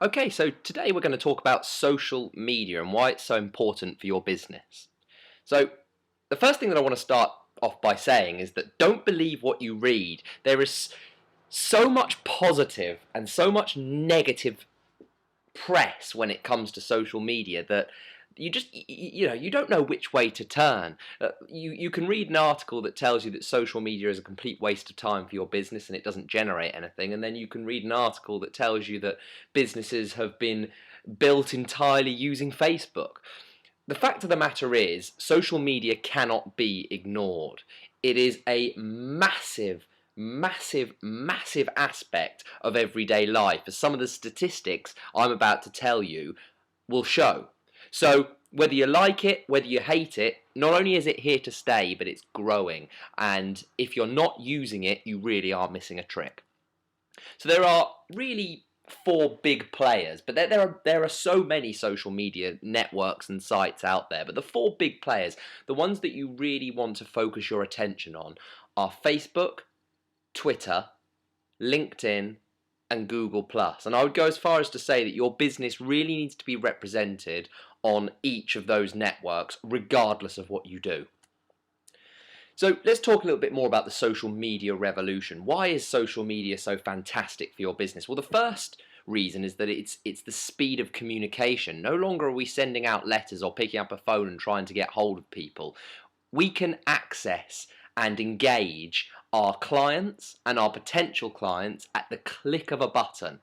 Okay, so today we're going to talk about social media and why it's so important for your business. So, the first thing that I want to start off by saying is that don't believe what you read. There is so much positive and so much negative press when it comes to social media that you don't know which way to turn. You can read an article that tells you that social media is a complete waste of time for your business and it doesn't generate anything, and then you can read an article that tells you that businesses have been built entirely using Facebook. The fact of the matter is, social media cannot be ignored. It is a massive, massive, massive aspect of everyday life, as some of the statistics I'm about to tell you will show. So, whether you like it, whether you hate it, not only is it here to stay, but it's growing. And if you're not using it, you really are missing a trick. So there are really four big players, but there are so many social media networks and sites out there. But the four big players, the ones that you really want to focus your attention on, are Facebook, Twitter, LinkedIn, and Google Plus. And I would go as far as to say that your business really needs to be represented on each of those networks, regardless of what you do. So let's talk a little bit more about the social media revolution. Why is social media so fantastic for your business? Well, the first reason is that it's the speed of communication. No longer are we sending out letters or picking up a phone and trying to get hold of people. We can access and engage our clients and our potential clients at the click of a button.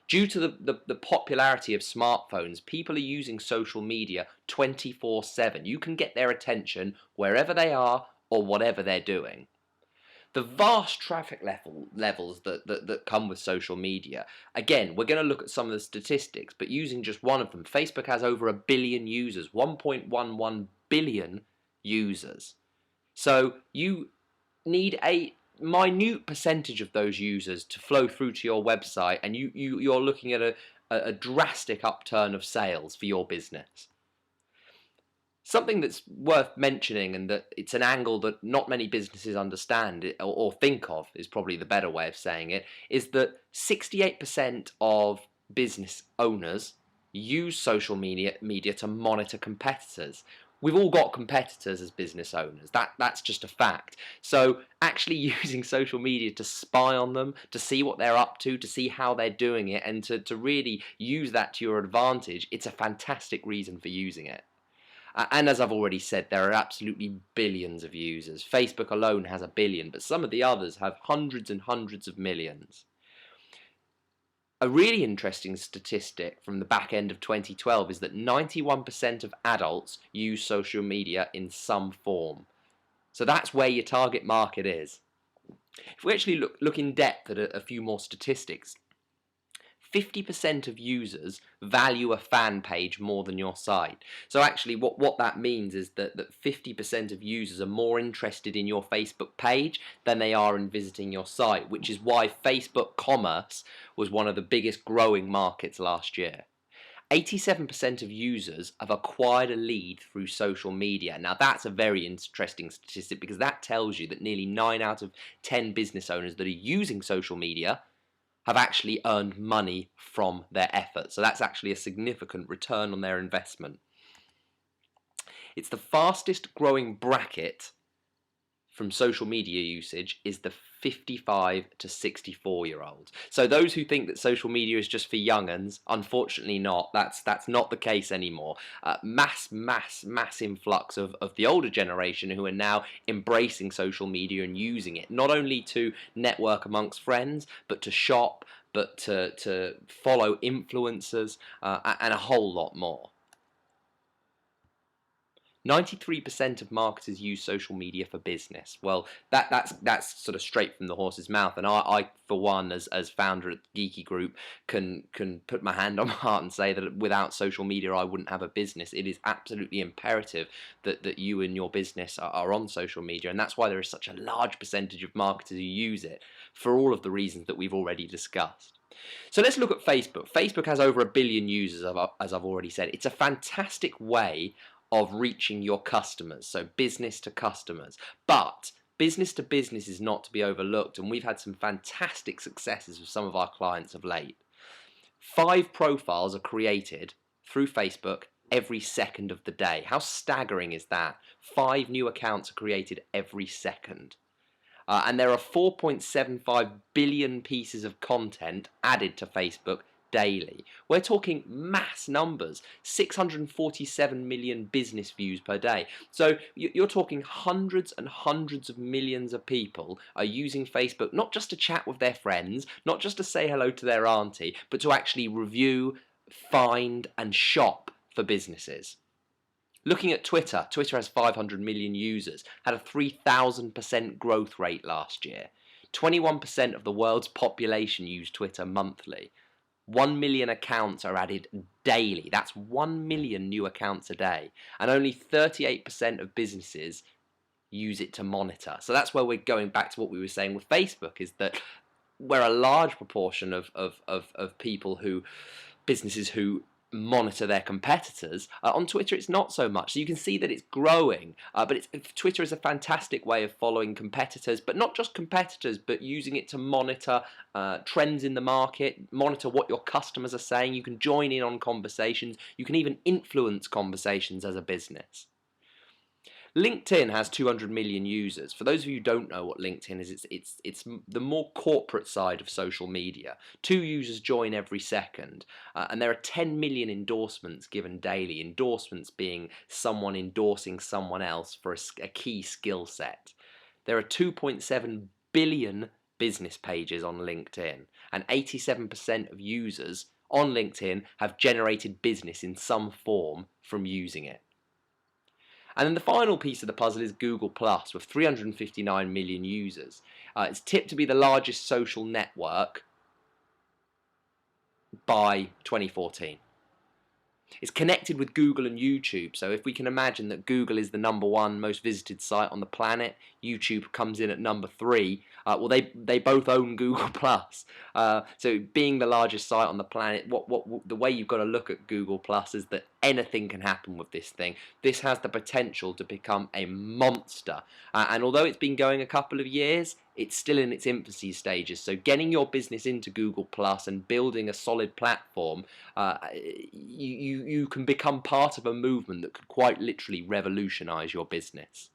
Due to the popularity of smartphones, people are using social media 24/7. You can get their attention wherever they are or whatever they're doing. The vast traffic levels that come with social media. Again, we're going to look at some of the statistics, but using just one of them, Facebook has over a billion users, 1.11 billion users. So you need a minute percentage of those users to flow through to your website, and you're looking at a drastic upturn of sales for your business. Something that's worth mentioning, and that it's an angle that not many businesses understand or think of, is probably the better way of saying it, is that 68% of business owners use social media to monitor competitors. We've all got competitors as business owners. That's just a fact. So actually using social media to spy on them, to see what they're up to see how they're doing it, and to really use that to your advantage, it's a fantastic reason for using it. And as I've already said, there are absolutely billions of users. Facebook alone has a billion, but some of the others have hundreds and hundreds of millions. A really interesting statistic from the back end of 2012 is that 91% of adults use social media in some form. So that's where your target market is. If we actually look in depth at a few more statistics, 50% of users value a fan page more than your site. So actually what that means is that 50% of users are more interested in your Facebook page than they are in visiting your site, which is why Facebook commerce was one of the biggest growing markets last year. 87% of users have acquired a lead through social media. Now that's a very interesting statistic, because that tells you that nearly 9 out of 10 business owners that are using social media have actually earned money from their efforts. So that's actually a significant return on their investment. It's the fastest growing bracket from social media usage is the 55 to 64-year-olds. So those who think that social media is just for young'uns, unfortunately not. That's not the case anymore. Mass influx of the older generation who are now embracing social media and using it, not only to network amongst friends, but to shop, but to follow influencers, and a whole lot more. 93% of marketers use social media for business. Well, that's sort of straight from the horse's mouth, and I for one, as founder at Geeky Group, can put my hand on my heart and say that without social media, I wouldn't have a business. It is absolutely imperative that you and your business are on social media, and that's why there is such a large percentage of marketers who use it, for all of the reasons that we've already discussed. So let's look at Facebook. Facebook has over a billion users, as I've already said. It's a fantastic way of reaching your customers, so business to customers. But business to business is not to be overlooked, and we've had some fantastic successes with some of our clients of late. 5 profiles are created through Facebook every second of the day. How staggering is that? 5 new accounts are created every second. And there are 4.75 billion pieces of content added to Facebook daily. We're talking mass numbers, 647 million business views per day. So you're talking hundreds and hundreds of millions of people are using Facebook not just to chat with their friends, not just to say hello to their auntie, but to actually review, find and shop for businesses. Looking at Twitter, Twitter has 500 million users, had a 3,000% growth rate last year. 21% of the world's population use Twitter monthly. 1 million accounts are added daily. That's 1 million new accounts a day. And only 38% of businesses use it to monitor. So that's where we're going back to what we were saying with Facebook, is that where a large proportion of people who, businesses who monitor their competitors, on Twitter it's not so much. So you can see that it's growing, but Twitter is a fantastic way of following competitors, but not just competitors, but using it to monitor trends in the market, monitor what your customers are saying. You can join in on conversations, you can even influence conversations as a business. LinkedIn has 200 million users. For those of you who don't know what LinkedIn is, it's the more corporate side of social media. 2 users join every second, and there are 10 million endorsements given daily. Endorsements being someone endorsing someone else for a key skill set. There are 2.7 billion business pages on LinkedIn, and 87% of users on LinkedIn have generated business in some form from using it. And then the final piece of the puzzle is Google Plus, with 359 million users. It's tipped to be the largest social network by 2014. It's connected with Google and YouTube, so if we can imagine that Google is the #1 most visited site on the planet, YouTube comes in at #3. Well, they both own Google Plus. So being the largest site on the planet, the way you've got to look at Google Plus is that anything can happen with this thing. This has the potential to become a monster, and although it's been going a couple of years, it's still in its infancy stages. So getting your business into Google Plus and building a solid platform, you can become part of a movement that could quite literally revolutionize your business.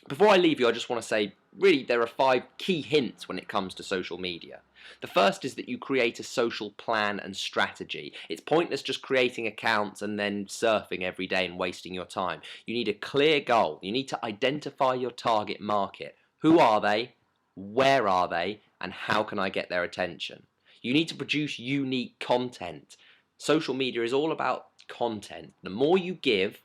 Before I leave you, I just want to say, really, there are 5 key hints when it comes to social media. The first is that you create a social plan and strategy. It's pointless just creating accounts and then surfing every day and wasting your time. You need a clear goal. You need to identify your target market. Who are they? Where are they? And how can I get their attention? You need to produce unique content. Social media is all about content. The more you give,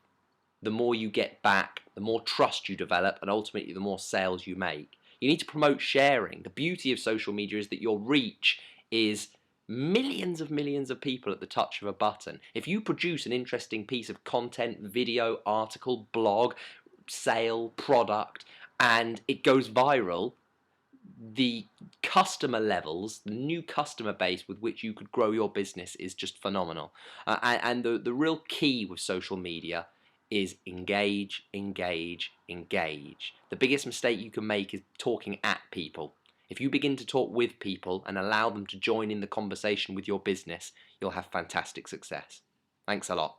the more you get back, the more trust you develop, and ultimately the more sales you make. You need to promote sharing. The beauty of social media is that your reach is millions of people at the touch of a button. If you produce an interesting piece of content, video, article, blog, sale, product, and it goes viral, the customer levels, the new customer base with which you could grow your business is just phenomenal. And the real key with social media is engage, engage, engage. The biggest mistake you can make is talking at people. If you begin to talk with people and allow them to join in the conversation with your business, you'll have fantastic success. Thanks a lot.